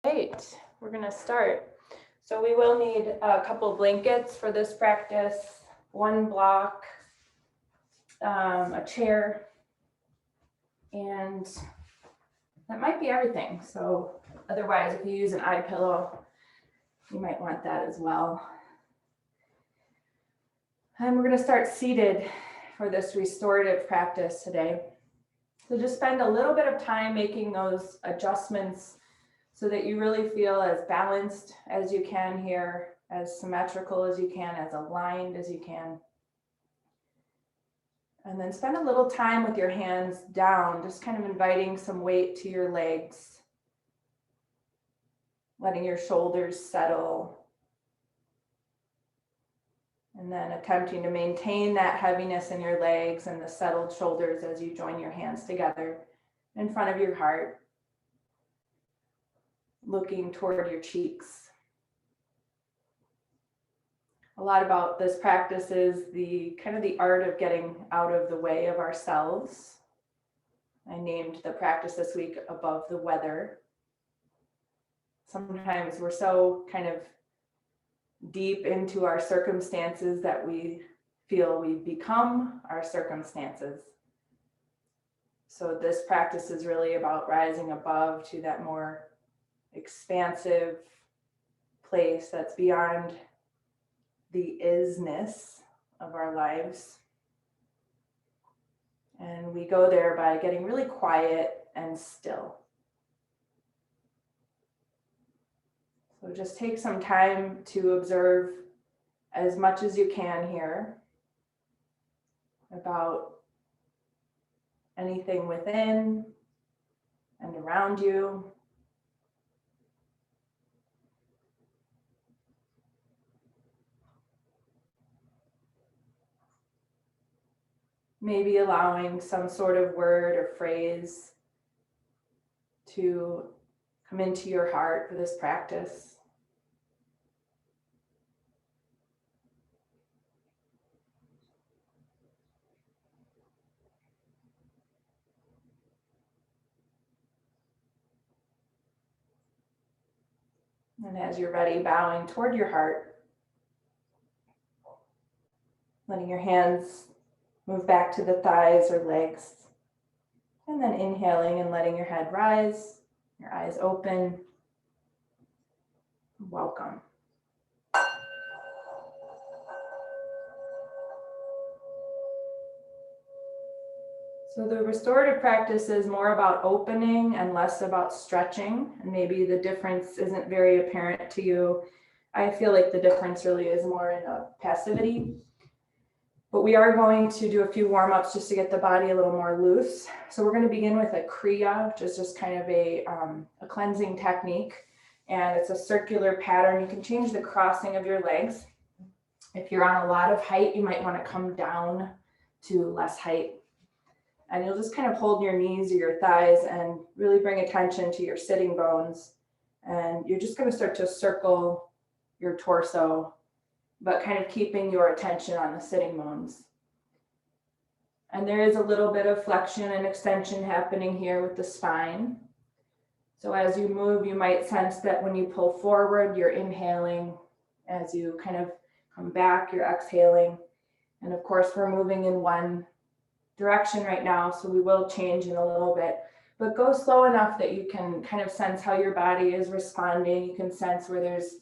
Right, we're going to start. So we will need a couple blankets for this practice, one block, a chair, and that might be everything. So otherwise, if you use an eye pillow, you might want that as well. And we're going to start seated for this restorative practice today. So just spend a little bit of time making those adjustments so that you really feel as balanced as you can here, as symmetrical as you can, as aligned as you can. And then spend a little time with your hands down, just kind of inviting some weight to your legs, letting your shoulders settle, and then attempting to maintain that heaviness in your legs and the settled shoulders as you join your hands together in front of your heart, looking toward your cheeks. A lot about this practice is the art of getting out of the way of ourselves. I named the practice this week Above the Weather. Sometimes we're so kind of deep into our circumstances that we feel we become our circumstances. So this practice is really about rising above to that more expansive place that's beyond the isness of our lives. And we go there by getting really quiet and still. So just take some time to observe as much as you can here about anything within and around you. Maybe allowing some sort of word or phrase to come into your heart for this practice. And as you're ready, bowing toward your heart, letting your hands move back to the thighs or legs, and then inhaling and letting your head rise, your eyes open. Welcome. So the restorative practice is more about opening and less about stretching, and maybe the difference isn't very apparent to you. I feel like the difference really is more in a passivity. But we are going to do a few warm-ups just to get the body a little more loose. So we're going to begin with a Kriya, which is just kind of a cleansing technique. And it's a circular pattern. You can change the crossing of your legs. If you're on a lot of height, you might want to come down to less height. And you'll just kind of hold your knees or your thighs and really bring attention to your sitting bones. And you're just going to start to circle your torso, but kind of keeping your attention on the sitting bones. And there is a little bit of flexion and extension happening here with the spine. So as you move, you might sense that when you pull forward, you're inhaling. As you kind of come back, you're exhaling. And of course, we're moving in one direction right now, so we will change in a little bit. But go slow enough that you can kind of sense how your body is responding. You can sense where there's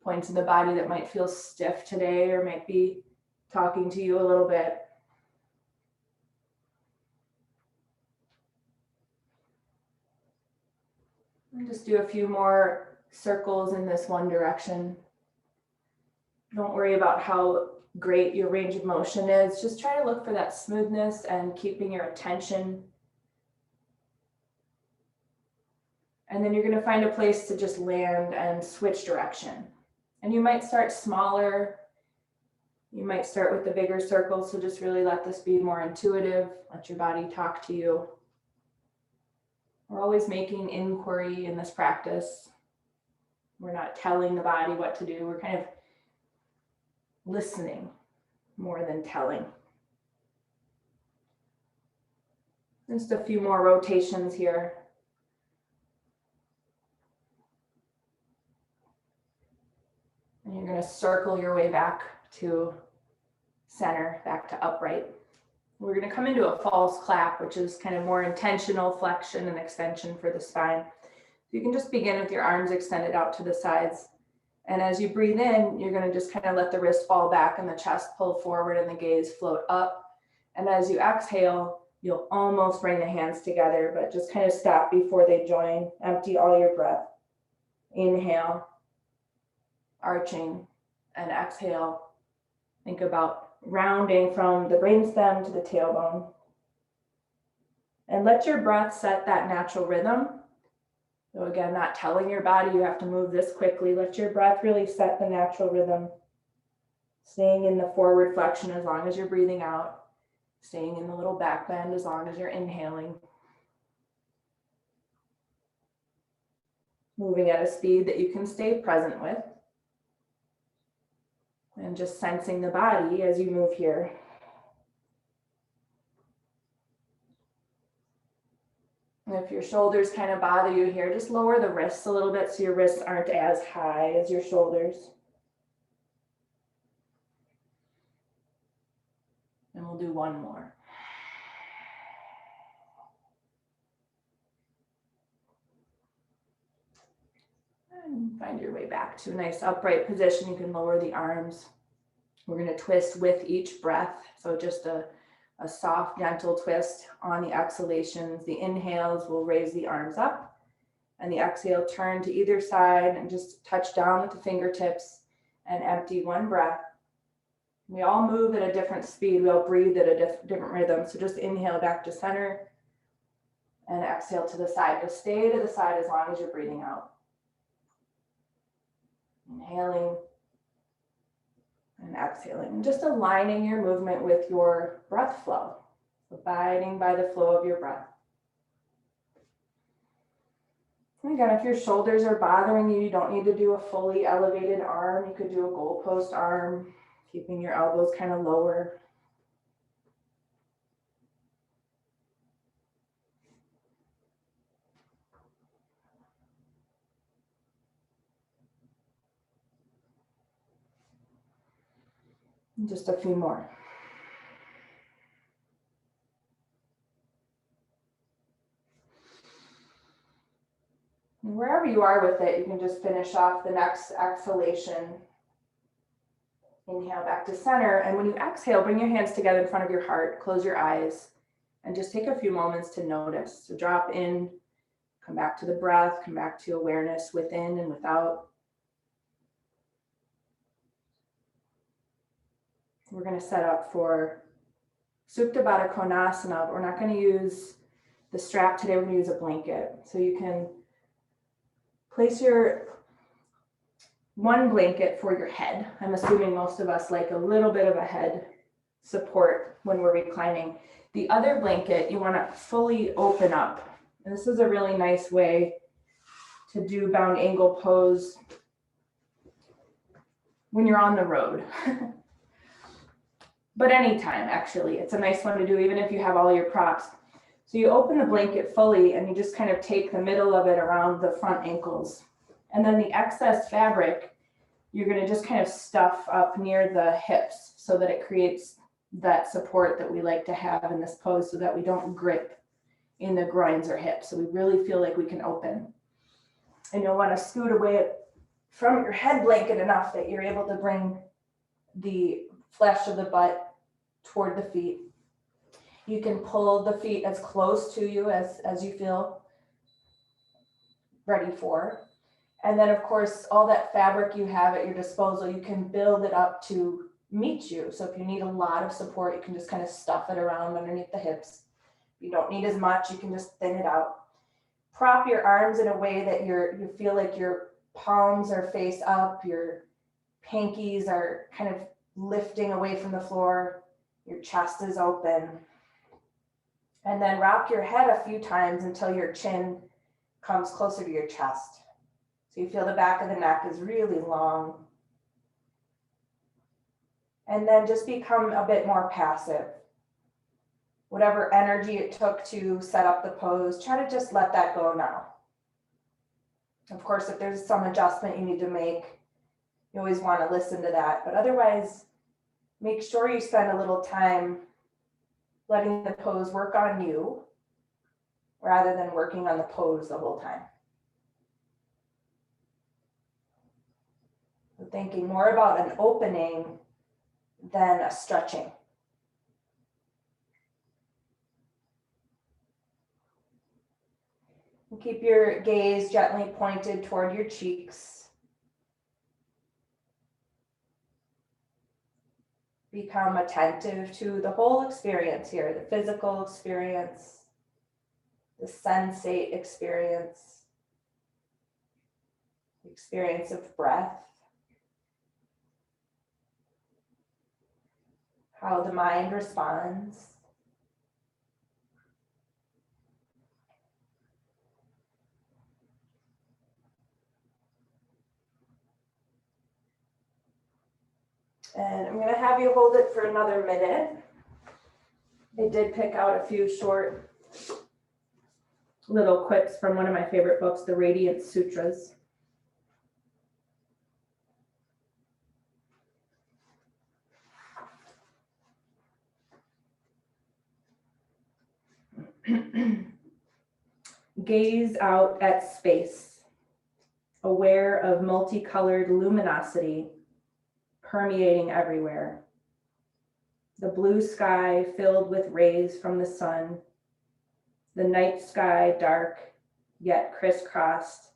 points in the body that might feel stiff today or might be talking to you a little bit. And just do a few more circles in this one direction. Don't worry about how great your range of motion is. Just try to look for that smoothness and keeping your attention. And then you're going to find a place to just land and switch direction. And you might start smaller. You might start with the bigger circles. So just really let this be more intuitive. Let your body talk to you. We're always making inquiry in this practice. We're not telling the body what to do. We're kind of listening more than telling. Just a few more rotations here. And you're going to circle your way back to center, back to upright. We're going to come into a false clap, which is kind of more intentional flexion and extension for the spine. You can just begin with your arms extended out to the sides. And as you breathe in, you're going to just kind of let the wrist fall back and the chest pull forward and the gaze float up. And as you exhale, you'll almost bring the hands together, but just kind of stop before they join. Empty all your breath. Inhale, arching, and exhale. Think about rounding from the brainstem to the tailbone. And let your breath set that natural rhythm. So again, not telling your body you have to move this quickly. Let your breath really set the natural rhythm. Staying in the forward flexion as long as you're breathing out. Staying in the little back bend as long as you're inhaling. Moving at a speed that you can stay present with. And just sensing the body as you move here. And if your shoulders kind of bother you here, just lower the wrists a little bit so your wrists aren't as high as your shoulders. And we'll do one more. And find your way back to a nice upright position. You can lower the arms. We're going to twist with each breath. So just a soft, gentle twist on the exhalations. The inhales will raise the arms up. And the exhale, turn to either side and just touch down with the fingertips and empty one breath. We all move at a different speed. We all breathe at a different rhythm. So just inhale back to center and exhale to the side. Just stay to the side as long as you're breathing out. Inhaling and exhaling. Just aligning your movement with your breath flow. Abiding by the flow of your breath. And again, if your shoulders are bothering you, you don't need to do a fully elevated arm. You could do a goalpost arm, keeping your elbows kind of lower. Just a few more. And wherever you are with it, you can just finish off the next exhalation. Inhale back to center. And when you exhale, bring your hands together in front of your heart. Close your eyes and just take a few moments to notice. So drop in, come back to the breath, come back to awareness within and without. We're going to set up for Supta Baddha Konasana, but we're not going to use the strap today. We're going to use a blanket. So you can place your one blanket for your head. I'm assuming most of us like a little bit of a head support when we're reclining. The other blanket you want to fully open up. And this is a really nice way to do bound angle pose when you're on the road. But anytime, actually, it's a nice one to do even if you have all your props. So you open the blanket fully and you just kind of take the middle of it around the front ankles. And then the excess fabric, you're going to just kind of stuff up near the hips so that it creates that support that we like to have in this pose so that we don't grip in the groins or hips. So we really feel like we can open. And you'll want to scoot away from your head blanket enough that you're able to bring the flesh of the butt toward the feet. You can pull the feet as close to you as you feel ready for. And then of course, all that fabric you have at your disposal, you can build it up to meet you. So if you need a lot of support, you can just kind of stuff it around underneath the hips. If you don't need as much, you can just thin it out. Prop your arms in a way that you feel like your palms are face up, your pinkies are kind of lifting away from the floor, your chest is open. And then rock your head a few times until your chin comes closer to your chest. So you feel the back of the neck is really long. And then just become a bit more passive. Whatever energy it took to set up the pose, try to just let that go now. Of course, if there's some adjustment you need to make, you always want to listen to that. But otherwise, make sure you spend a little time letting the pose work on you rather than working on the pose the whole time. So thinking more about an opening than a stretching. And keep your gaze gently pointed toward your cheeks. Become attentive to the whole experience here, the physical experience, the sensate experience, the experience of breath, how the mind responds. And I'm going to have you hold it for another minute. I did pick out a few short little quips from one of my favorite books, The Radiant Sutras. Gaze out at space, aware of multicolored luminosity permeating everywhere. The blue sky filled with rays from the sun, the night sky dark yet crisscrossed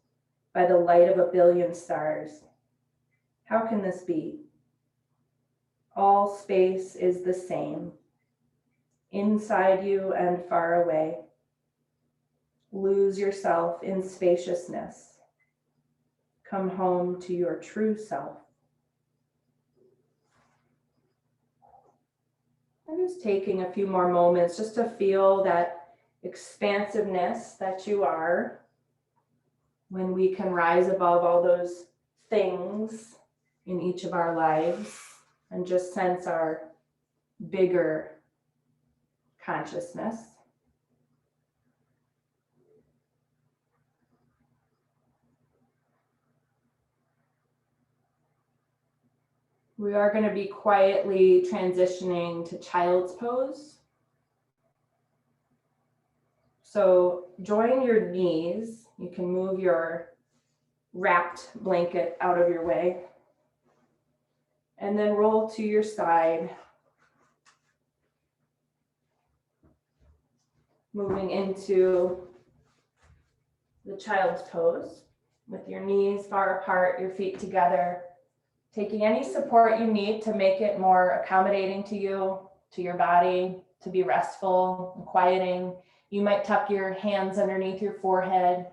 by the light of a billion stars. How can this be? All space is the same, inside you and far away. Lose yourself in spaciousness. Come home to your true self. I'm just taking a few more moments just to feel that expansiveness that you are when we can rise above all those things in each of our lives and just sense our bigger consciousness. We are going to be quietly transitioning to child's pose. So join your knees. You can move your wrapped blanket out of your way. And then roll to your side. Moving into the child's pose with your knees far apart, your feet together. Taking any support you need to make it more accommodating to you, to your body, to be restful and quieting. You might tuck your hands underneath your forehead.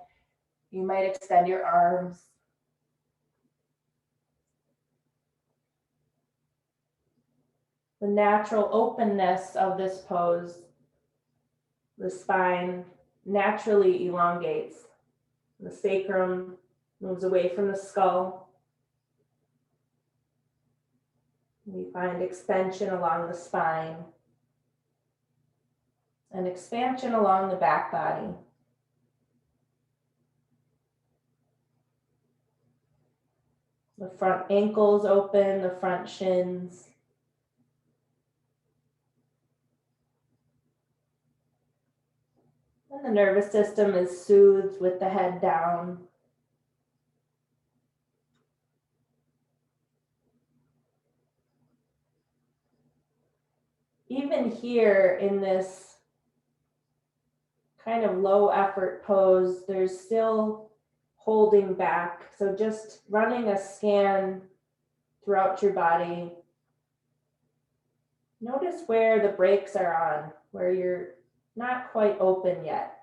You might extend your arms. The natural openness of this pose, the spine naturally elongates. The sacrum moves away from the skull. We find extension along the spine and expansion along the back body. The front ankles open, the front shins. And the nervous system is soothed with the head down. Even here in this kind of low effort pose, there's still holding back. So just running a scan throughout your body. Notice where the brakes are on, where you're not quite open yet.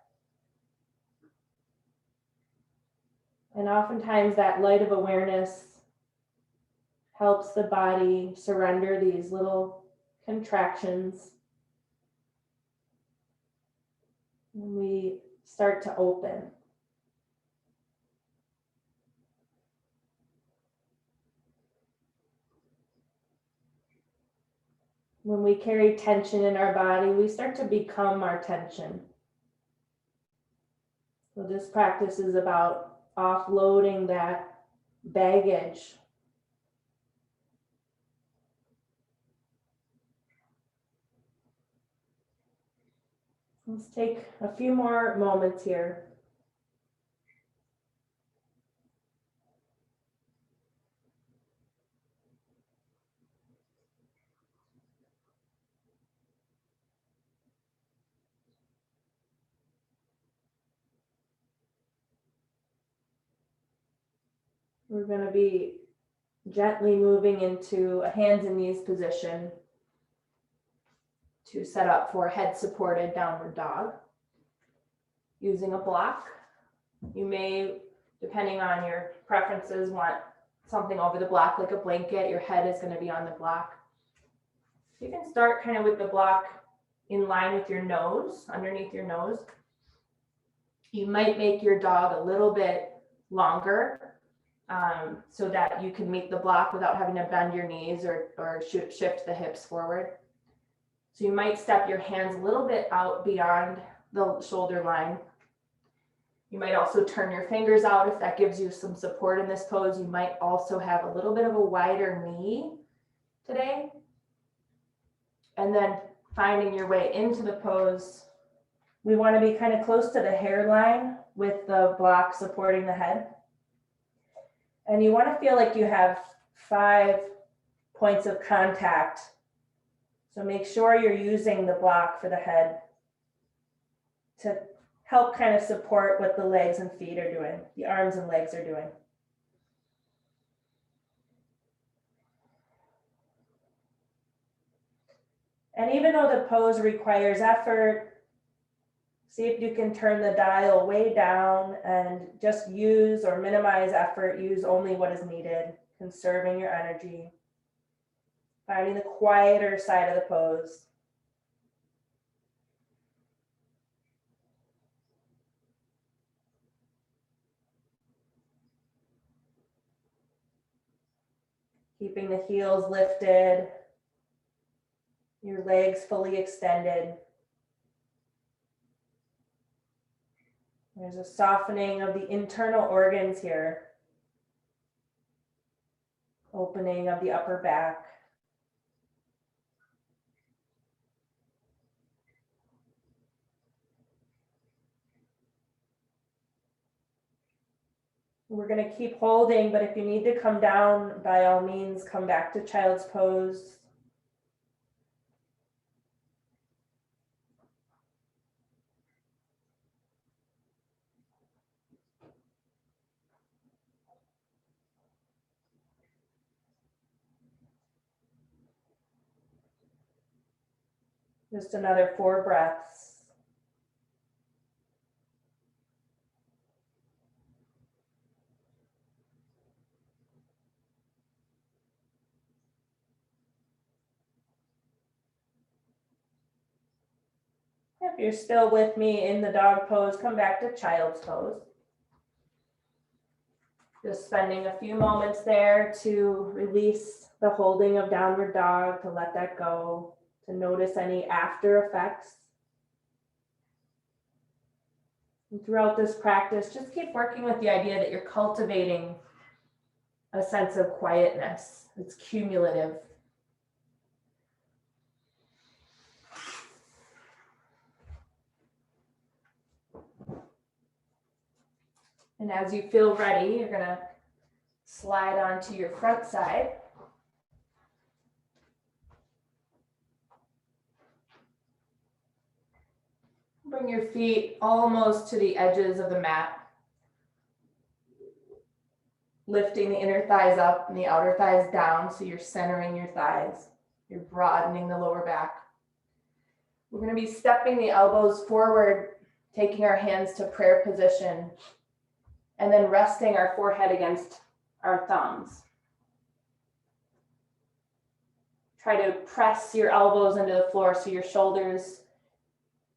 And oftentimes that light of awareness helps the body surrender these little contractions. And we start to open. When we carry tension in our body, we start to become our tension. So this practice is about offloading that baggage Let's take a few more moments here. We're going to be gently moving into a hands and knees position to set up for head supported downward dog. Using a block, you may, depending on your preferences, want something over the block like a blanket. Your head is going to be on the block. You can start kind of with the block in line with your nose, underneath your nose. You might make your dog a little bit longer so that you can meet the block without having to bend your knees or shift the hips forward. So you might step your hands a little bit out beyond the shoulder line. You might also turn your fingers out if that gives you some support in this pose. You might also have a little bit of a wider knee today. And then finding your way into the pose. We want to be kind of close to the hairline with the block supporting the head. And you want to feel like you have 5 points of contact. So make sure you're using the block for the head to help kind of support what the legs and feet are doing, the arms and legs are doing. And even though the pose requires effort, see if you can turn the dial way down and just use or minimize effort. Use only what is needed, conserving your energy, finding the quieter side of the pose. Keeping the heels lifted, your legs fully extended. There's a softening of the internal organs here. Opening of the upper back. We're going to keep holding, but if you need to come down, by all means, come back to child's pose. Just another 4 breaths. If you're still with me in the dog pose, come back to child's pose. Just spending a few moments there to release the holding of downward dog, to let that go, to notice any after effects. And throughout this practice, just keep working with the idea that you're cultivating a sense of quietness. It's cumulative. And as you feel ready, you're going to slide onto your front side. Bring your feet almost to the edges of the mat. Lifting the inner thighs up and the outer thighs down, so you're centering your thighs. You're broadening the lower back. We're going to be stepping the elbows forward, taking our hands to prayer position, and then resting our forehead against our thumbs. Try to press your elbows into the floor so your shoulders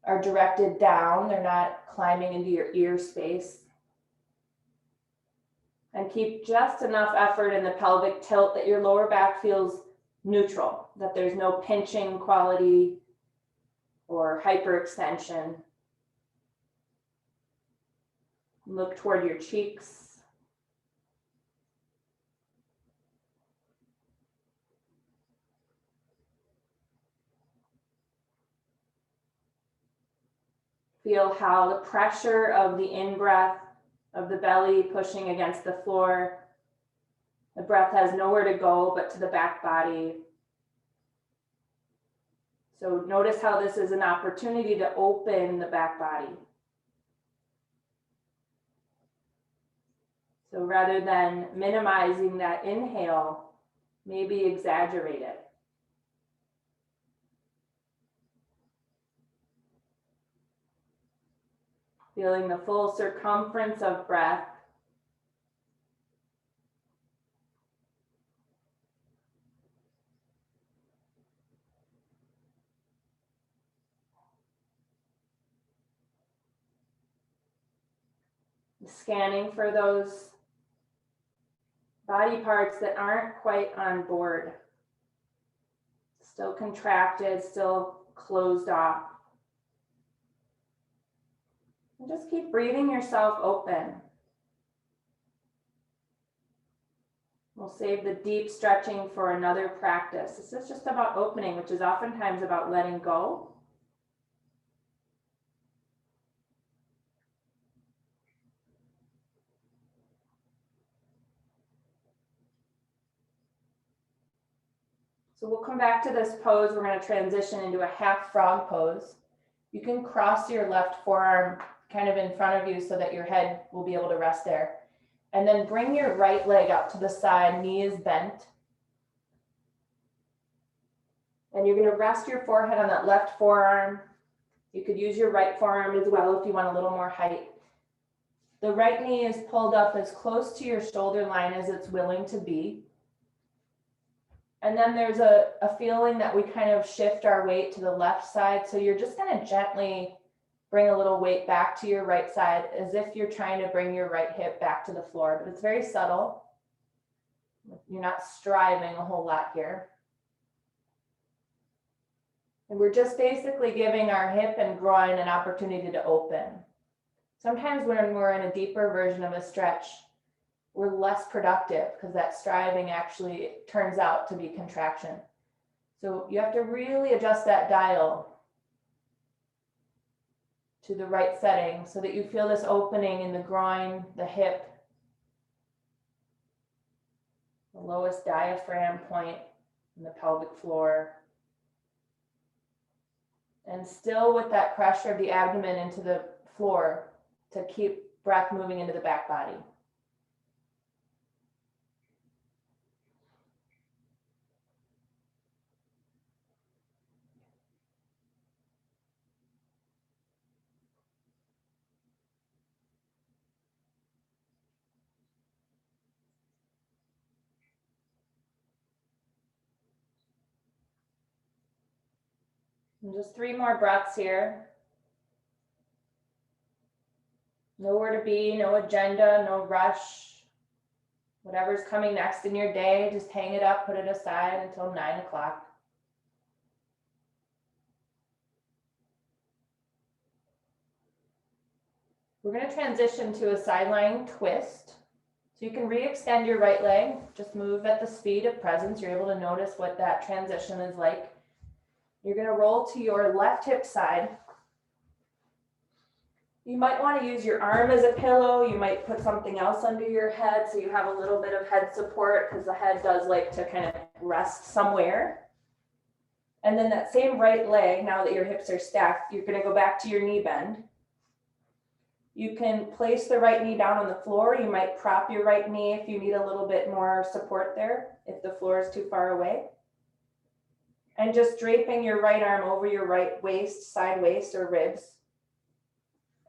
are directed down. They're not climbing into your ear space. And keep just enough effort in the pelvic tilt that your lower back feels neutral, that there's no pinching quality or hyperextension. Look toward your cheeks. Feel how the pressure of the in-breath, of the belly pushing against the floor, the breath has nowhere to go but to the back body. So notice how this is an opportunity to open the back body. So rather than minimizing that inhale, maybe exaggerate it. Feeling the full circumference of breath. Scanning for those body parts that aren't quite on board. Still contracted, still closed off. And just keep breathing yourself open. We'll save the deep stretching for another practice. This is just about opening, which is oftentimes about letting go. So we'll come back to this pose. We're going to transition into a half frog pose. You can cross your left forearm kind of in front of you so that your head will be able to rest there. And then bring your right leg out to the side, knee is bent. And you're going to rest your forehead on that left forearm. You could use your right forearm as well if you want a little more height. The right knee is pulled up as close to your shoulder line as it's willing to be. And then there's a feeling that we kind of shift our weight to the left side. So you're just going to gently bring a little weight back to your right side as if you're trying to bring your right hip back to the floor, but it's very subtle. You're not striving a whole lot here. And we're just basically giving our hip and groin an opportunity to open. Sometimes when we're in a deeper version of a stretch, we're less productive because that striving actually turns out to be contraction. So you have to really adjust that dial to the right setting so that you feel this opening in the groin, the hip, the lowest diaphragm point in the pelvic floor. And still with that pressure of the abdomen into the floor to keep breath moving into the back body. And just 3 more breaths here. Nowhere to be, no agenda, no rush. Whatever's coming next in your day, just hang it up, put it aside until 9 o'clock. We're going to transition to a sideline twist. So you can re-extend your right leg, just move at the speed of presence. You're able to notice what that transition is like. You're going to roll to your left hip side. You might want to use your arm as a pillow. You might put something else under your head so you have a little bit of head support because the head does like to kind of rest somewhere. And then that same right leg, now that your hips are stacked, you're going to go back to your knee bend. You can place the right knee down on the floor. You might prop your right knee if you need a little bit more support there, if the floor is too far away. And just draping your right arm over your right waist, side waist or ribs.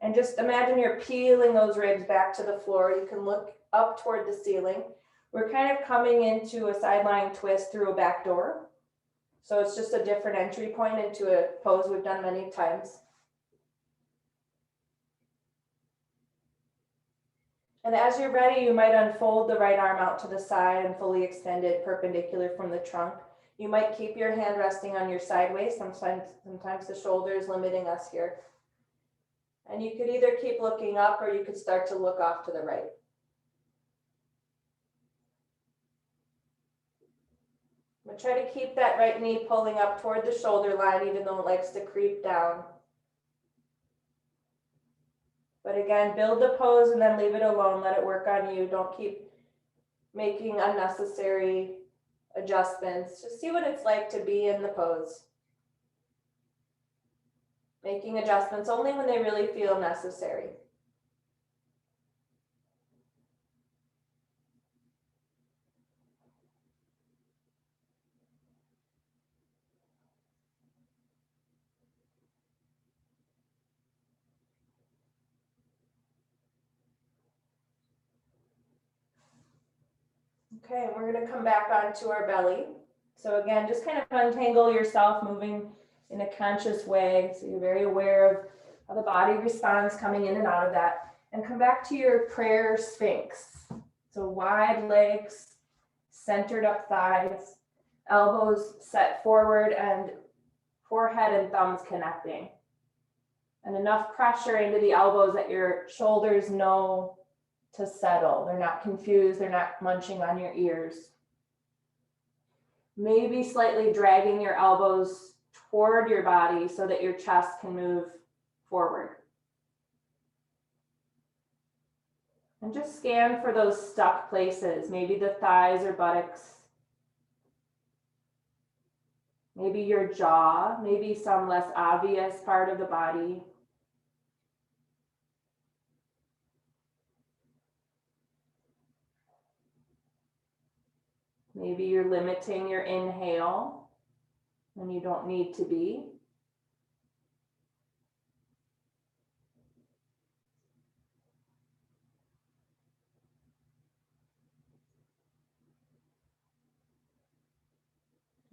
And just imagine you're peeling those ribs back to the floor. You can look up toward the ceiling. We're kind of coming into a sideline twist through a back door. So it's just a different entry point into a pose we've done many times. And as you're ready, you might unfold the right arm out to the side and fully extend it perpendicular from the trunk. You might keep your hand resting on your side waist. Sometimes the shoulder is limiting us here. And you could either keep looking up or you could start to look off to the right. But try to keep that right knee pulling up toward the shoulder line, even though it likes to creep down. But again, build the pose and then leave it alone. Let it work on you. Don't keep making unnecessary adjustments. Just see what it's like to be in the pose. Making adjustments only when they really feel necessary. Okay, and we're going to come back onto our belly. So again, just kind of untangle yourself, moving in a conscious way. So you're very aware of how the body responds coming in and out of that. And come back to your prayer Sphinx. So wide legs, centered up thighs, elbows set forward and forehead and thumbs connecting. And enough pressure into the elbows that your shoulders know to settle. They're not confused. They're not munching on your ears. Maybe slightly dragging your elbows toward your body so that your chest can move forward. And just scan for those stuck places, maybe the thighs or buttocks. Maybe your jaw, maybe some less obvious part of the body. Maybe you're limiting your inhale when you don't need to be.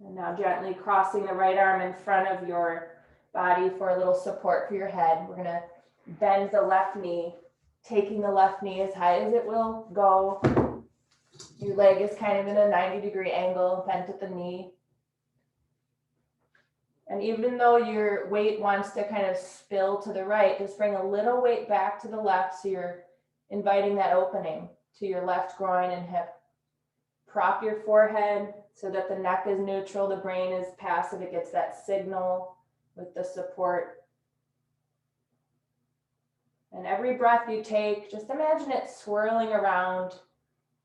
And now gently crossing the right arm in front of your body for a little support for your head. We're going to bend the left knee, taking the left knee as high as it will go. Your leg is kind of in a 90-degree angle, bent at the knee. And even though your weight wants to kind of spill to the right, just bring a little weight back to the left so you're inviting that opening to your left groin and hip. Prop your forehead so that the neck is neutral, the brain is passive. It gets that signal with the support. And every breath you take, just imagine it swirling around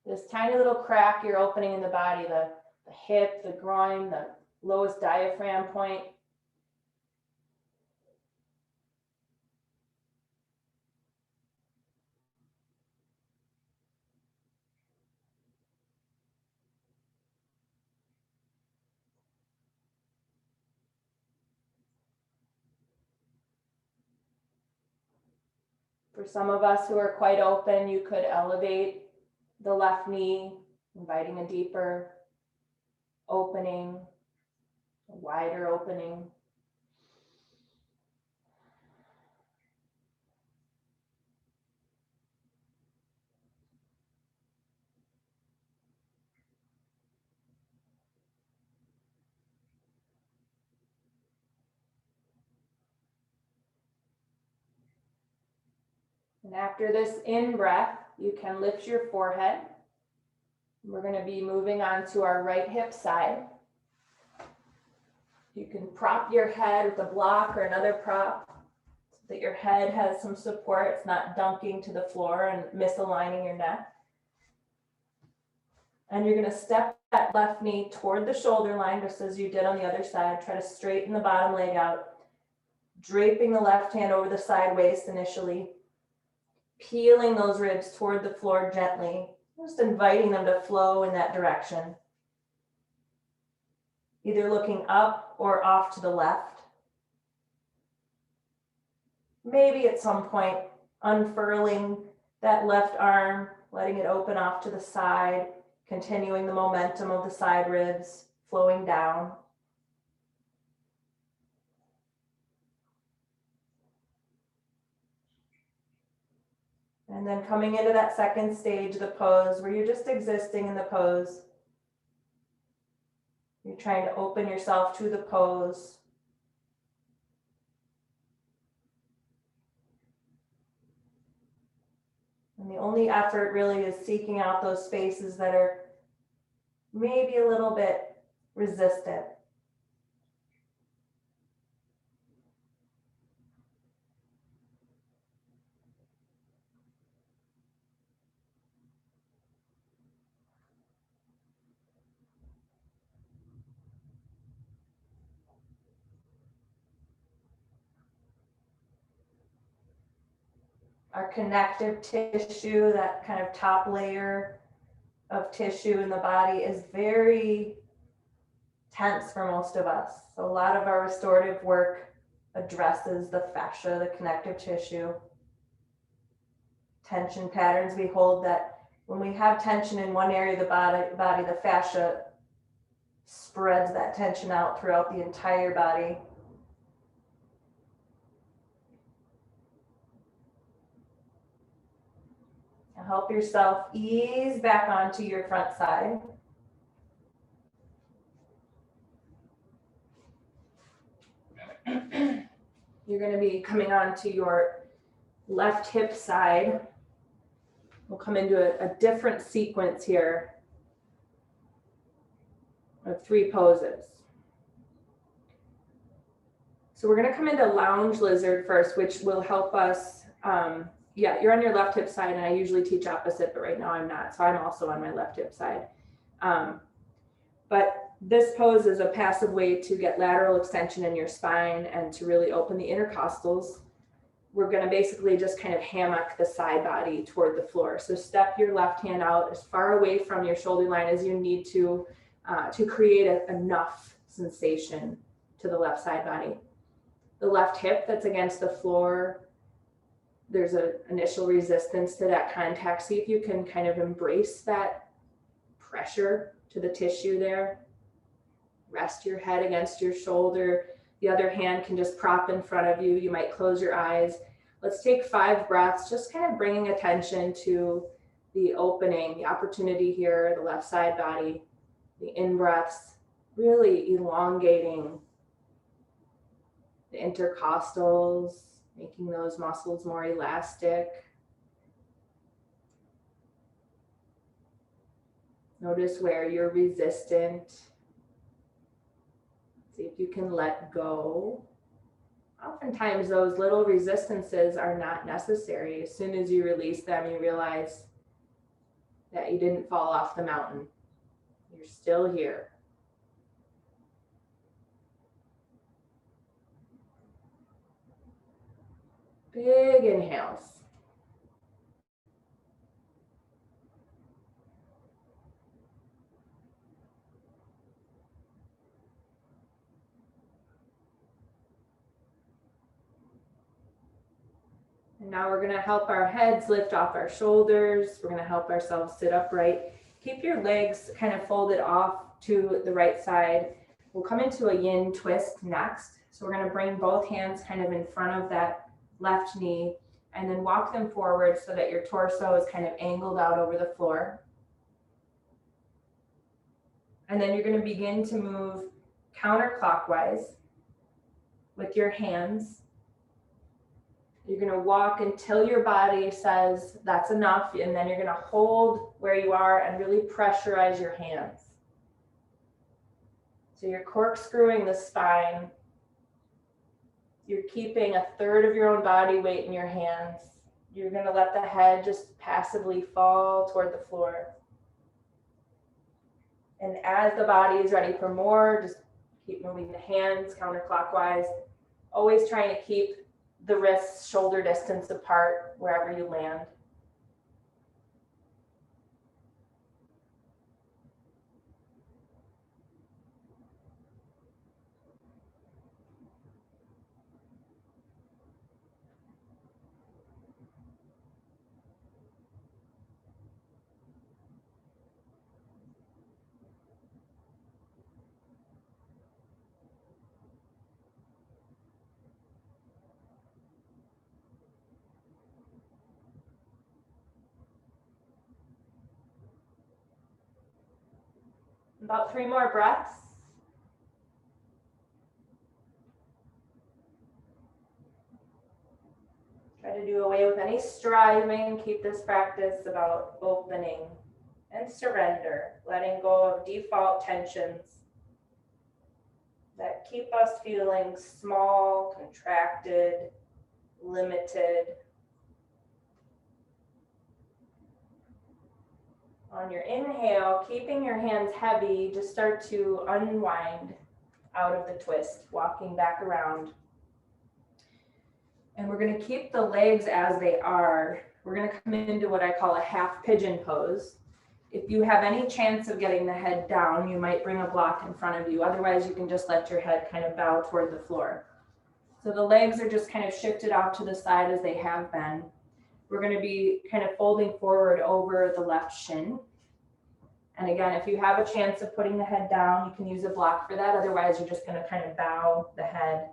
this tiny little crack you're opening in the body, the hip, the groin, the lowest diaphragm point. For some of us who are quite open, you could elevate the left knee, inviting a deeper opening, a wider opening. And after this in breath, you can lift your forehead. We're going to be moving on to our right hip side. You can prop your head with a block or another prop so that your head has some support. It's not dunking to the floor and misaligning your neck. And you're going to step that left knee toward the shoulder line, just as you did on the other side. Try to straighten the bottom leg out, draping the left hand over the side waist initially, peeling those ribs toward the floor gently, just inviting them to flow in that direction. Either looking up or off to the left. Maybe at some point unfurling that left arm, letting it open off to the side, continuing the momentum of the side ribs, flowing down. And then coming into that second stage of the pose where you're just existing in the pose. You're trying to open yourself to the pose. And the only effort really is seeking out those spaces that are maybe a little bit resistant. Our connective tissue, that kind of top layer of tissue in the body, is very tense for most of us. So a lot of our restorative work addresses the fascia, the connective tissue. Tension patterns we hold, that when we have tension in one area of the body, the fascia spreads that tension out throughout the entire body. Now help yourself ease back onto your front side. You're going to be coming onto your left hip side. We'll come into a different sequence here of 3 poses. So we're going to come into lounge lizard first, which will help us. Yeah, you're on your left hip side, and I usually teach opposite, but right now I'm not. So I'm also on my left hip side. But this pose is a passive way to get lateral extension in your spine and to really open the intercostals. We're going to basically just kind of hammock the side body toward the floor. So step your left hand out as far away from your shoulder line as you need to create enough sensation to the left side body. The left hip that's against the floor, there's an initial resistance to that contact. See if you can kind of embrace that pressure to the tissue there. Rest your head against your shoulder. The other hand can just prop in front of you. You might close your eyes. Let's take 5 breaths, just kind of bringing attention to the opening, the opportunity here, the left side body, the in-breaths, really elongating the intercostals, making those muscles more elastic. Notice where you're resistant. See if you can let go. Oftentimes those little resistances are not necessary. As soon as you release them, you realize that you didn't fall off the mountain. You're still here. Big inhales. And now we're going to help our heads lift off our shoulders. We're going to help ourselves sit upright. Keep your legs kind of folded off to the right side. We'll come into a Yin Twist next. So we're going to bring both hands kind of in front of that left knee and then walk them forward so that your torso is kind of angled out over the floor. And then you're going to begin to move counterclockwise with your hands. You're going to walk until your body says that's enough, and then you're going to hold where you are and really pressurize your hands. So you're corkscrewing the spine. You're keeping 1/3 of your own body weight in your hands. You're going to let the head just passively fall toward the floor. And as the body is ready for more, just keep moving the hands counterclockwise, always trying to keep the wrists shoulder distance apart wherever you land. About 3 more breaths. Try to do away with any striving. Keep this practice about opening and surrender, letting go of default tensions that keep us feeling small, contracted, limited. On your inhale, keeping your hands heavy, just start to unwind out of the twist, walking back around. And we're going to keep the legs as they are. We're going to come into what I call a half pigeon pose. If you have any chance of getting the head down, you might bring a block in front of you. Otherwise, you can just let your head kind of bow toward the floor. So the legs are just kind of shifted off to the side as they have been. We're going to be kind of folding forward over the left shin. And again, if you have a chance of putting the head down, you can use a block for that. Otherwise, you're just going to kind of bow the head.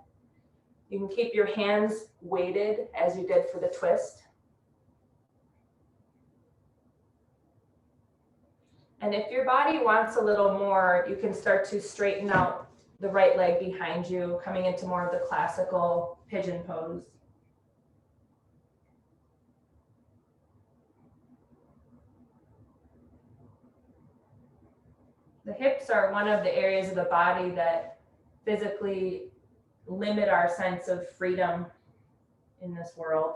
You can keep your hands weighted as you did for the twist. And if your body wants a little more, you can start to straighten out the right leg behind you, coming into more of the classical pigeon pose. The hips are one of the areas of the body that physically limit our sense of freedom in this world.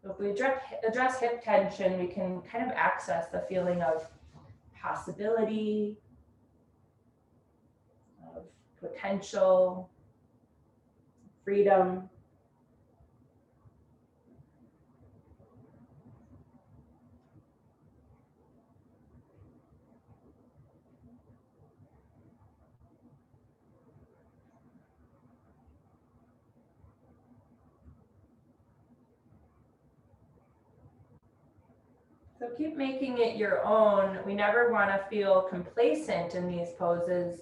So if we address hip tension, we can kind of access the feeling of possibility, of potential, freedom. So keep making it your own. We never want to feel complacent in these poses.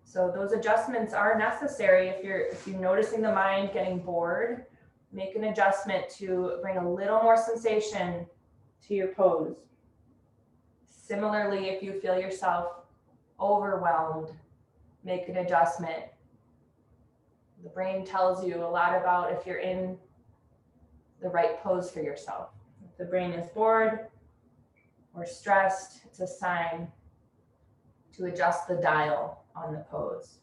So those adjustments are necessary. If you're noticing the mind getting bored, make an adjustment to bring a little more sensation to your pose. Similarly, if you feel yourself overwhelmed, make an adjustment. The brain tells you a lot about if you're in the right pose for yourself. If the brain is bored or stressed, it's a sign to adjust the dial on the pose.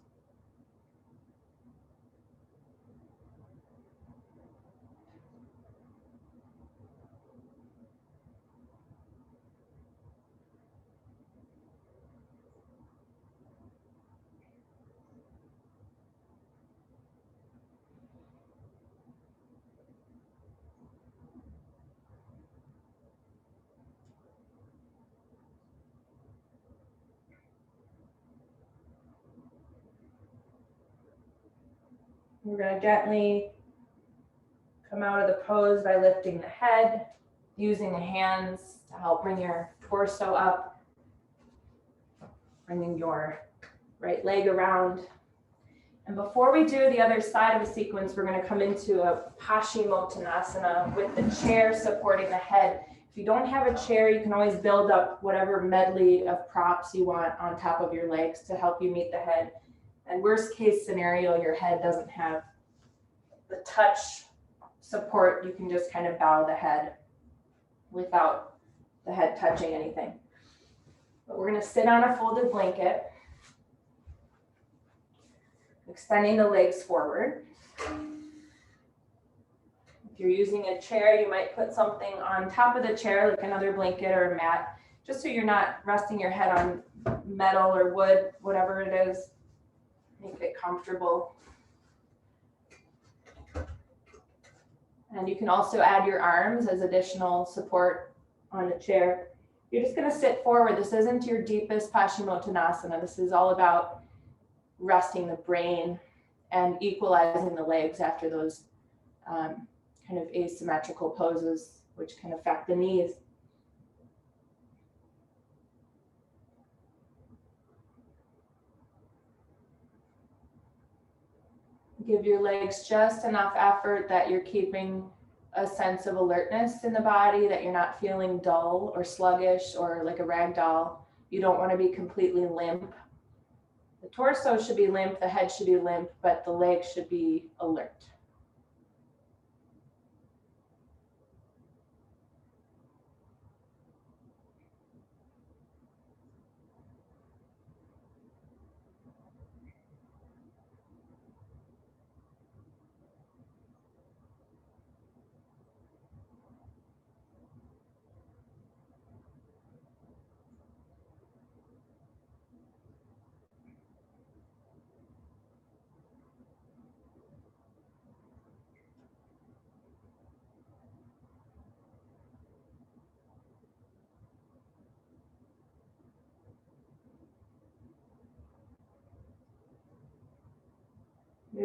We're going to gently come out of the pose by lifting the head, using the hands to help bring your torso up, bringing your right leg around. And before we do the other side of the sequence, we're going to come into a Pashimotonasana with the chair supporting the head. If you don't have a chair, you can always build up whatever medley of props you want on top of your legs to help you meet the head. And worst case scenario, your head doesn't have the touch support. You can just kind of bow the head without the head touching anything. But we're going to sit on a folded blanket, extending the legs forward. If you're using a chair, you might put something on top of the chair, like another blanket or a mat, just so you're not resting your head on metal or wood, whatever it is. Make it comfortable. And you can also add your arms as additional support on the chair. You're just going to sit forward. This isn't your deepest Pashimotonasana. This is all about resting the brain and equalizing the legs after those kind of asymmetrical poses, which can affect the knees. Give your legs just enough effort that you're keeping a sense of alertness in the body, that you're not feeling dull or sluggish or like a rag doll. You don't want to be completely limp. The torso should be limp, the head should be limp, but the legs should be alert.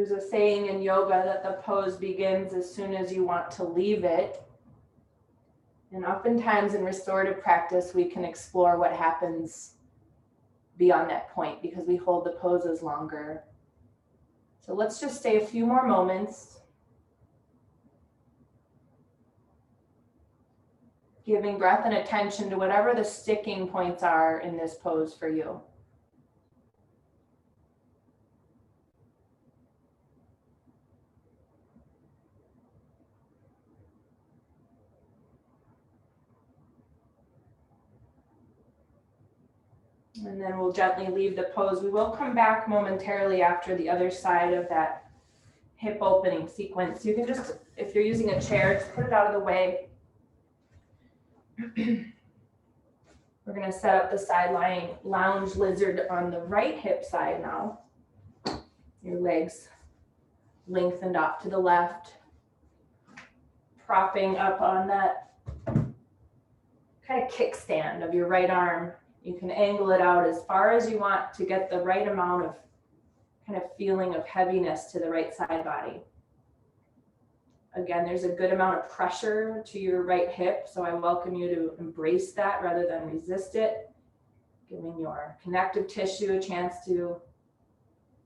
There's a saying in yoga that the pose begins as soon as you want to leave it. And oftentimes in restorative practice, we can explore what happens beyond that point because we hold the poses longer. So let's just stay a few more moments, giving breath and attention to whatever the sticking points are in this pose for you. And then we'll gently leave the pose. We will come back momentarily after the other side of that hip opening sequence. You can just, if you're using a chair, just put it out of the way. We're going to set up the sideline lounge lizard on the right hip side now. Your legs lengthened off to the left, propping up on that kind of kickstand of your right arm. You can angle it out as far as you want to get the right amount of kind of feeling of heaviness to the right side body. Again, there's a good amount of pressure to your right hip, so I welcome you to embrace that rather than resist it, giving your connective tissue a chance to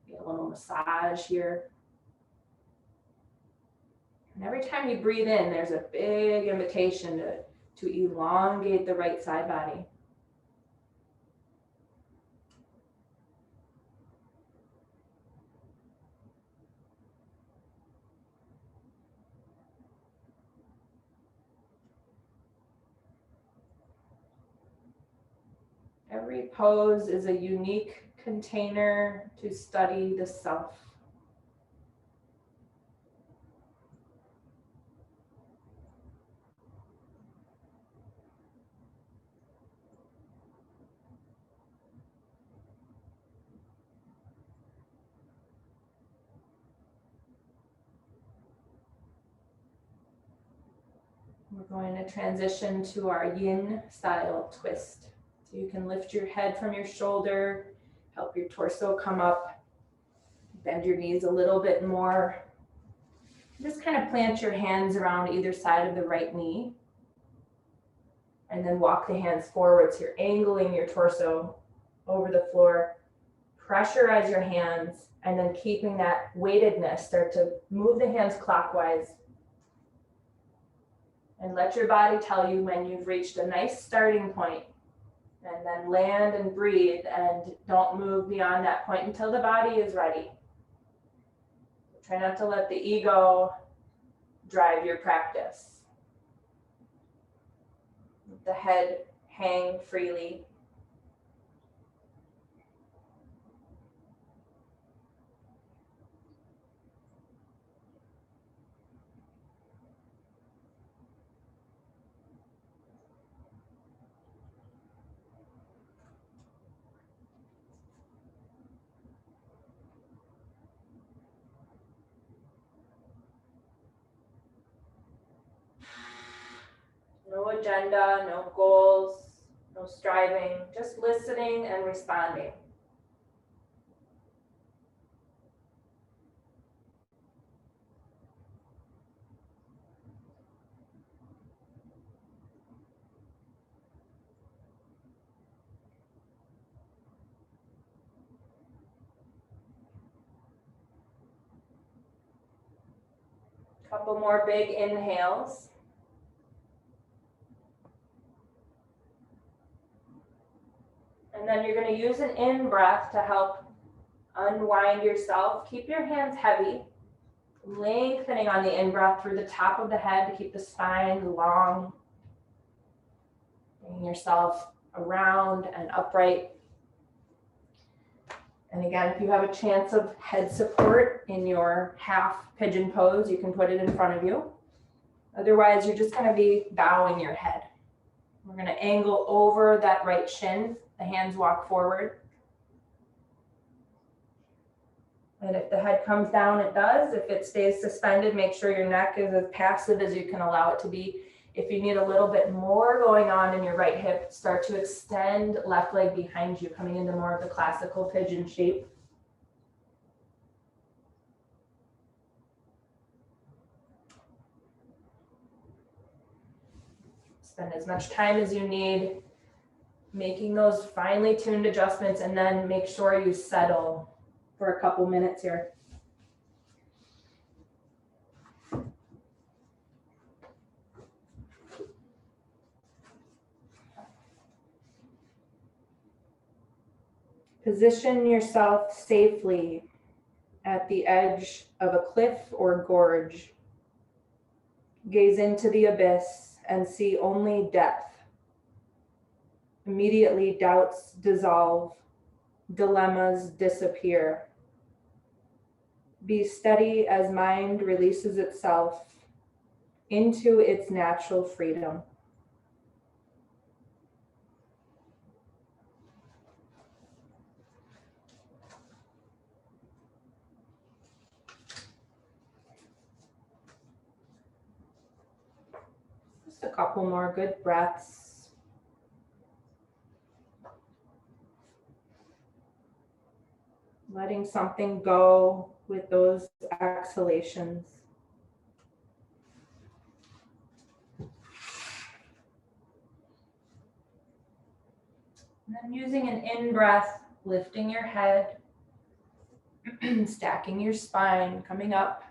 get a little massage here. And every time you breathe in, there's a big invitation to elongate the right side body. Every pose is a unique container to study the self. We're going to transition to our Yin Style Twist. So you can lift your head from your shoulder, help your torso come up, bend your knees a little bit more. Just kind of plant your hands around either side of the right knee. And then walk the hands forward. So you're angling your torso over the floor. Pressurize your hands, and then keeping that weightedness, start to move the hands clockwise. And let your body tell you when you've reached a nice starting point. And then land and breathe, and don't move beyond that point until the body is ready. Try not to let the ego drive your practice. Let the head hang freely. No agenda, no goals, no striving, just listening and responding. Couple more big inhales. And then you're going to use an in-breath to help unwind yourself. Keep your hands heavy, lengthening on the in-breath through the top of the head to keep the spine long. Bringing yourself around and upright. And again, if you have a chance of head support in your half pigeon pose, you can put it in front of you. Otherwise, you're just going to be bowing your head. We're going to angle over that right shin. The hands walk forward. And if the head comes down, it does. If it stays suspended, make sure your neck is as passive as you can allow it to be. If you need a little bit more going on in your right hip, start to extend left leg behind you, coming into more of the classical pigeon shape. Spend as much time as you need making those finely tuned adjustments, and then make sure you settle for a couple minutes here. Position yourself safely at the edge of a cliff or gorge. Gaze into the abyss and see only depth. Immediately doubts dissolve, dilemmas disappear. Be steady as mind releases itself into its natural freedom. Just a couple more good breaths. Letting something go with those exhalations. And then using an in-breath, lifting your head, stacking your spine, coming up,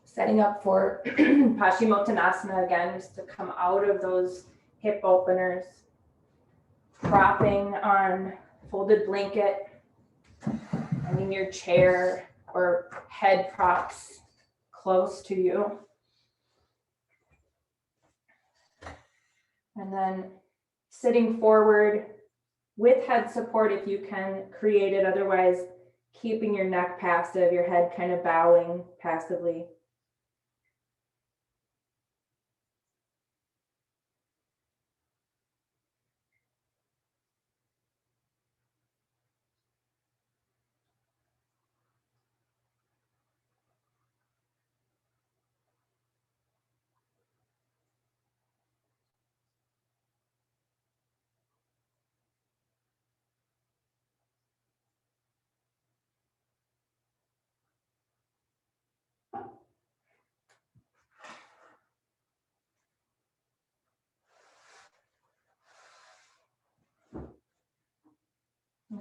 setting up for Pashimotonasana again, just to come out of those hip openers, propping on folded blanket, finding your chair or head props close to you. And then sitting forward with head support if you can create it, otherwise keeping your neck passive, your head kind of bowing passively.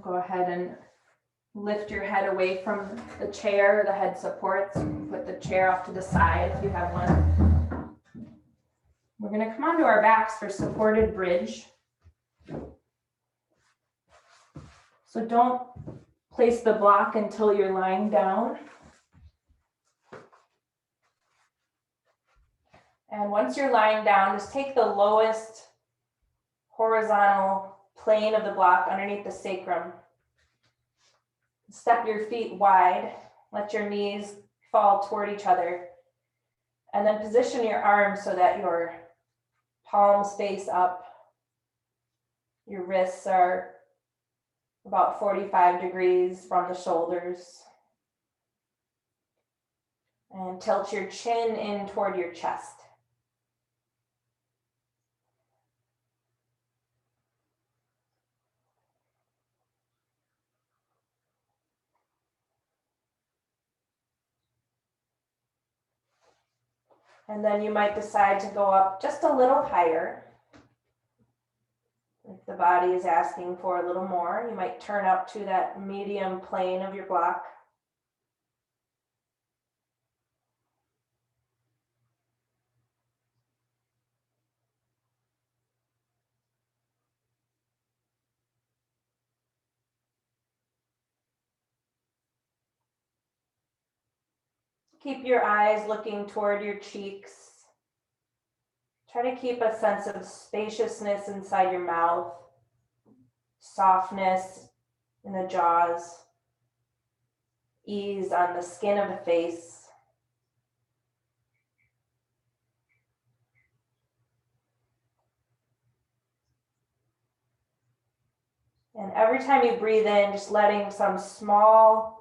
Go ahead and lift your head away from the chair, the head supports. Put the chair off to the side if you have one. We're going to come onto our backs for supported bridge. So don't place the block until you're lying down. And once you're lying down, just take the lowest horizontal plane of the block underneath the sacrum. Step your feet wide, let your knees fall toward each other, and then position your arms so that your palms face up. Your wrists are about 45 degrees from the shoulders. And tilt your chin in toward your chest. And then you might decide to go up just a little higher. If the body is asking for a little more, you might turn up to that medium plane of your block. Keep your eyes looking toward your cheeks. Try to keep a sense of spaciousness inside your mouth, softness in the jaws, ease on the skin of the face. And every time you breathe in, just letting some small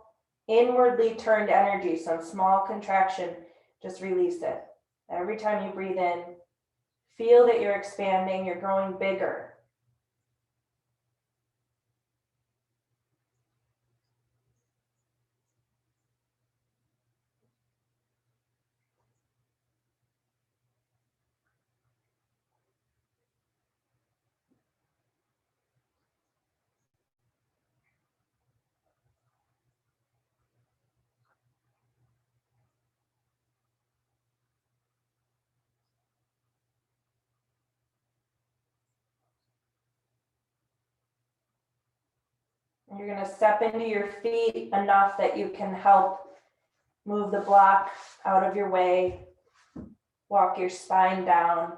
inwardly turned energy, some small contraction, just release it. Every time you breathe in, feel that you're expanding, you're growing bigger. You're going to step into your feet enough that you can help move the block out of your way, walk your spine down,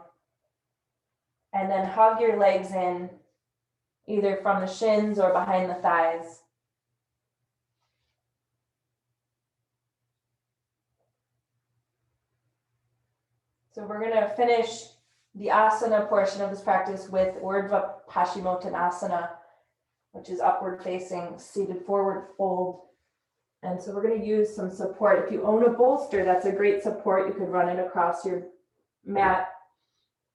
and then hug your legs in, either from the shins or behind the thighs. So we're going to finish the asana portion of this practice with Urdhva Pashimotonasana, which is upward facing, seated forward fold. And so we're going to use some support. If you own a bolster, that's a great support. You could run it across your mat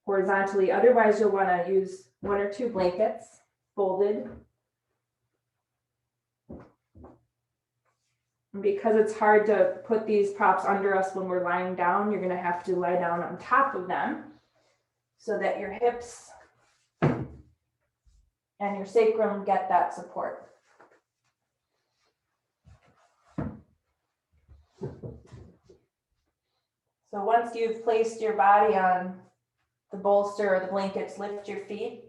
horizontally. Otherwise, you'll want to use 1 or 2 blankets folded. And because it's hard to put these props under us when we're lying down, you're going to have to lie down on top of them so that your hips and your sacrum get that support. So once you've placed your body on the bolster or the blankets, lift your feet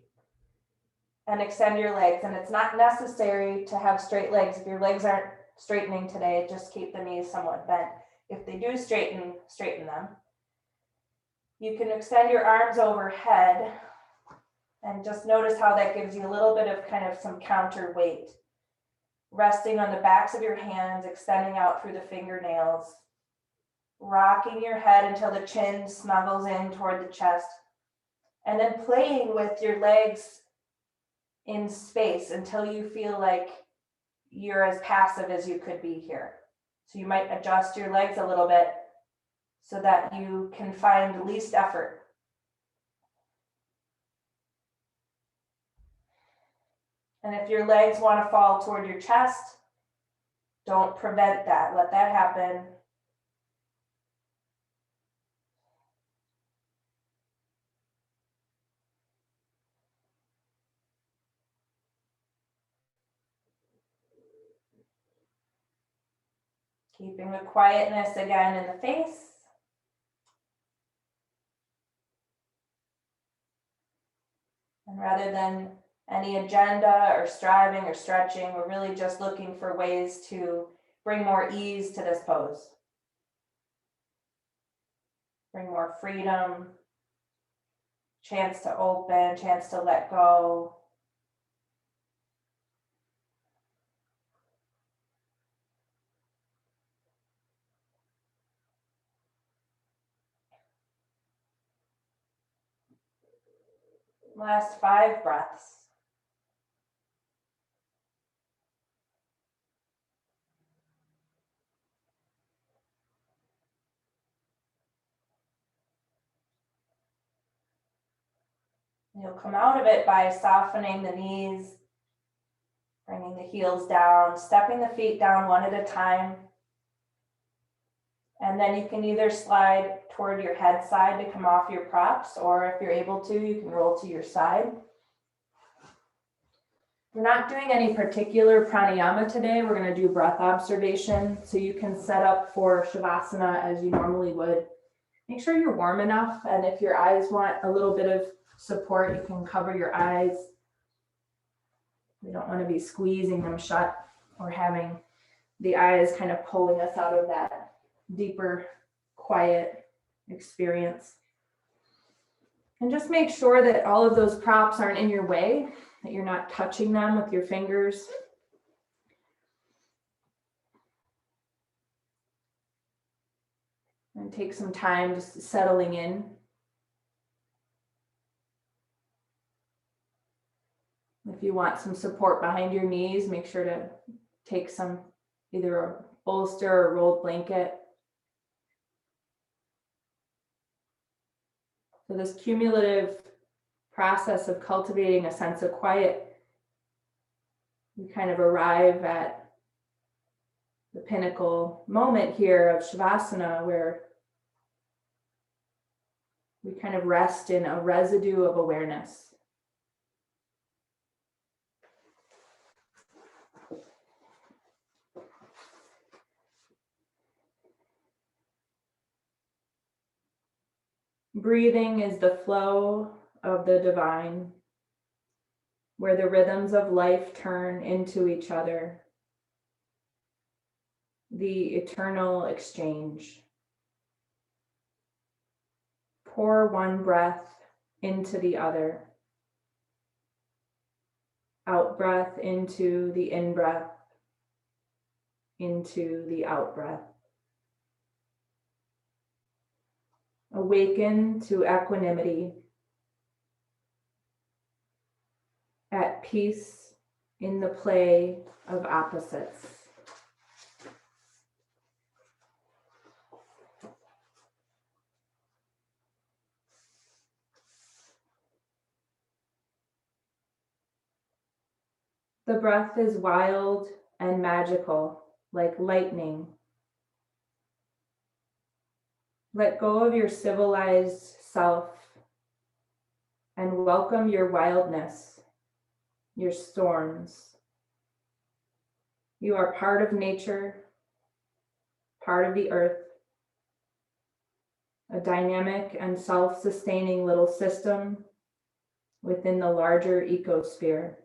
and extend your legs. And it's not necessary to have straight legs. If your legs aren't straightening today, just keep the knees somewhat bent. If they do straighten, straighten them. You can extend your arms overhead and just notice how that gives you a little bit of kind of some counter weight. Resting on the backs of your hands, extending out through the fingernails. Rocking your head until the chin snuggles in toward the chest. And then playing with your legs in space until you feel like you're as passive as you could be here. So you might adjust your legs a little bit so that you can find least effort. And if your legs want to fall toward your chest, don't prevent that. Let that happen. Keeping the quietness again in the face. And rather than any agenda or striving or stretching, we're really just looking for ways to bring more ease to this pose. Bring more freedom, chance to open, chance to let go. Last 5 breaths. You'll come out of it by softening the knees, bringing the heels down, stepping the feet down one at a time. And then you can either slide toward your head side to come off your props, or if you're able to, you can roll to your side. We're not doing any particular pranayama today. We're going to do breath observation. So you can set up for Shavasana as you normally would. Make sure you're warm enough. And if your eyes want a little bit of support, you can cover your eyes. We don't want to be squeezing them shut or having the eyes kind of pulling us out of that deeper, quiet experience. And just make sure that all of those props aren't in your way, that you're not touching them with your fingers. And take some time just settling in. If you want some support behind your knees, make sure to take some, either a bolster or rolled blanket. So this cumulative process of cultivating a sense of quiet, we kind of arrive at the pinnacle moment here of Shavasana, where we kind of rest in a residue of awareness. Breathing is the flow of the divine. where the rhythms of life turn into each other, the eternal exchange. Pour one breath into the other. Out breath into the in breath, into the out breath. Awaken to equanimity, at peace in the play of opposites. The breath is wild and magical, like lightning. Let go of your civilized self and welcome your wildness, your storms. You are part of nature, part of the earth, a dynamic and self-sustaining little system within the larger ecosphere.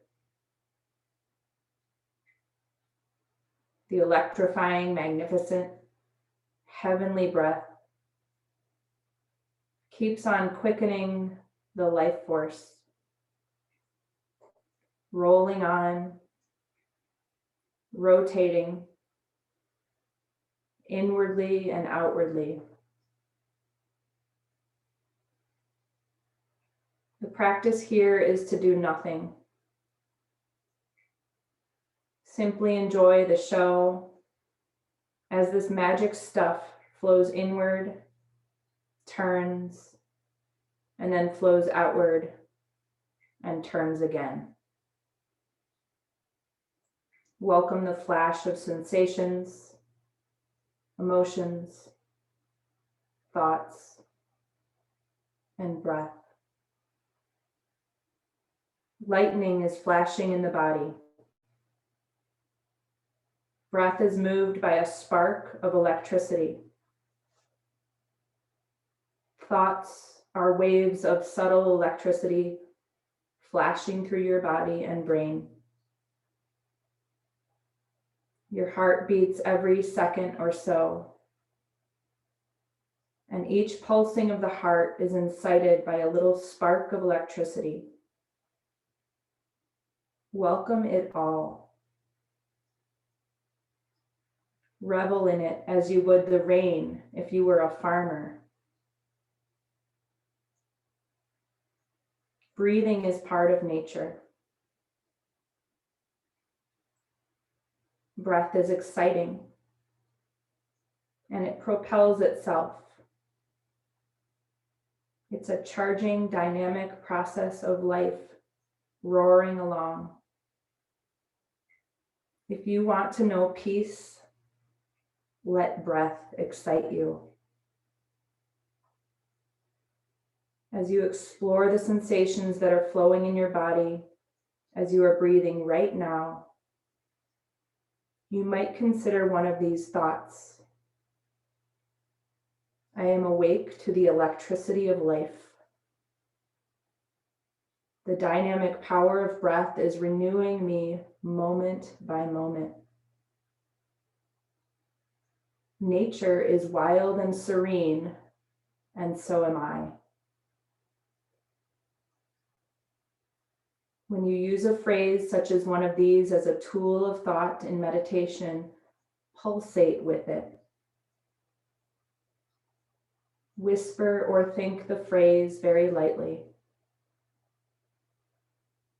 The electrifying, magnificent, heavenly breath keeps on quickening the life force, rolling on, rotating inwardly and outwardly. The practice here is to do nothing. Simply enjoy the show as this magic stuff flows inward, turns, and then flows outward and turns again. Welcome the flash of sensations, emotions, thoughts, and breath. Lightning is flashing in the body. Breath is moved by a spark of electricity. Thoughts are waves of subtle electricity flashing through your body and brain. Your heart beats every second or so, and each pulsing of the heart is incited by a little spark of electricity. Welcome it all. Revel in it as you would the rain if you were a farmer. Breathing is part of nature. Breath is exciting, and it propels itself. It's a charging, dynamic process of life roaring along. If you want to know peace, let breath excite you. As you explore the sensations that are flowing in your body, as you are breathing right now, you might consider one of these thoughts. I am awake to the electricity of life. The dynamic power of breath is renewing me moment by moment. Nature is wild and serene, and so am I. When you use a phrase such as one of these as a tool of thought in meditation, pulsate with it. Whisper or think the phrase very lightly.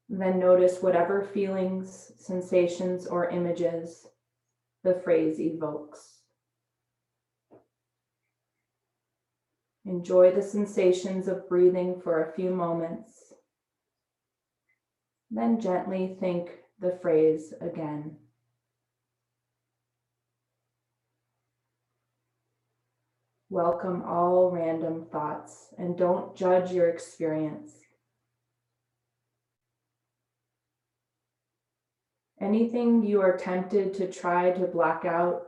Then notice whatever feelings, sensations, or images the phrase evokes. Enjoy the sensations of breathing for a few moments. Then gently think the phrase again. Welcome all random thoughts and don't judge your experience. Anything you are tempted to try to block out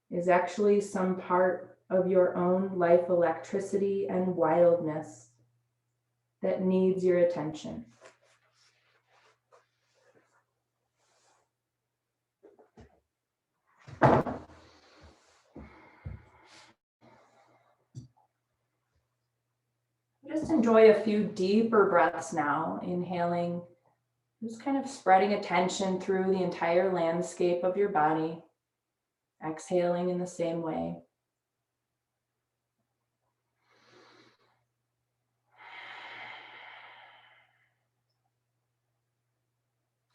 is actually some part of your own life electricity and wildness that needs your attention. enjoy a few deeper breaths now, inhaling, just kind of spreading attention through the entire landscape of your body, exhaling in the same way.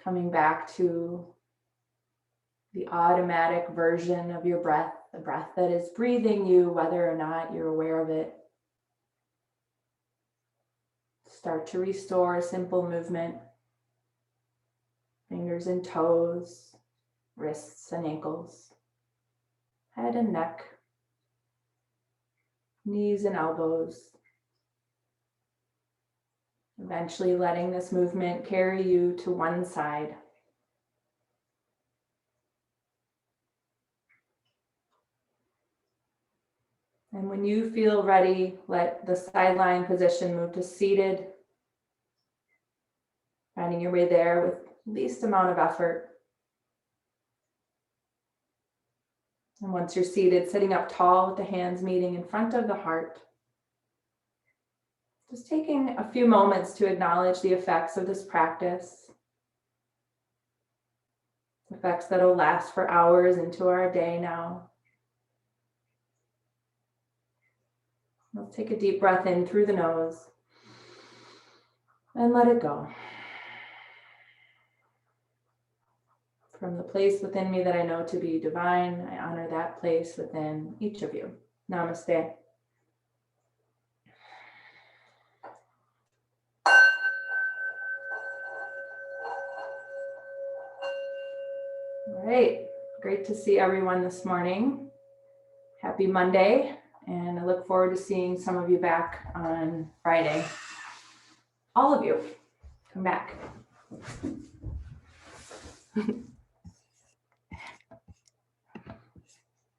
Coming back to the automatic version of your breath, the breath that is breathing you, whether or not you're aware of it. Start to restore simple movement. Fingers and toes, wrists and ankles, head and neck, knees and elbows. Eventually letting this movement carry you to one side. And when you feel ready, let the sideline position move to seated, finding your way there with least amount of effort. And once you're seated, sitting up tall with the hands meeting in front of the heart. Just taking a few moments to acknowledge the effects of this practice. Effects that will last for hours into our day now. Let's take a deep breath in through the nose and let it go. From the place within me that I know to be divine, I honor that place within each of you. Namaste. All right, great to see everyone this morning. Happy Monday, and I look forward to seeing some of you back on Friday. All of you, come back.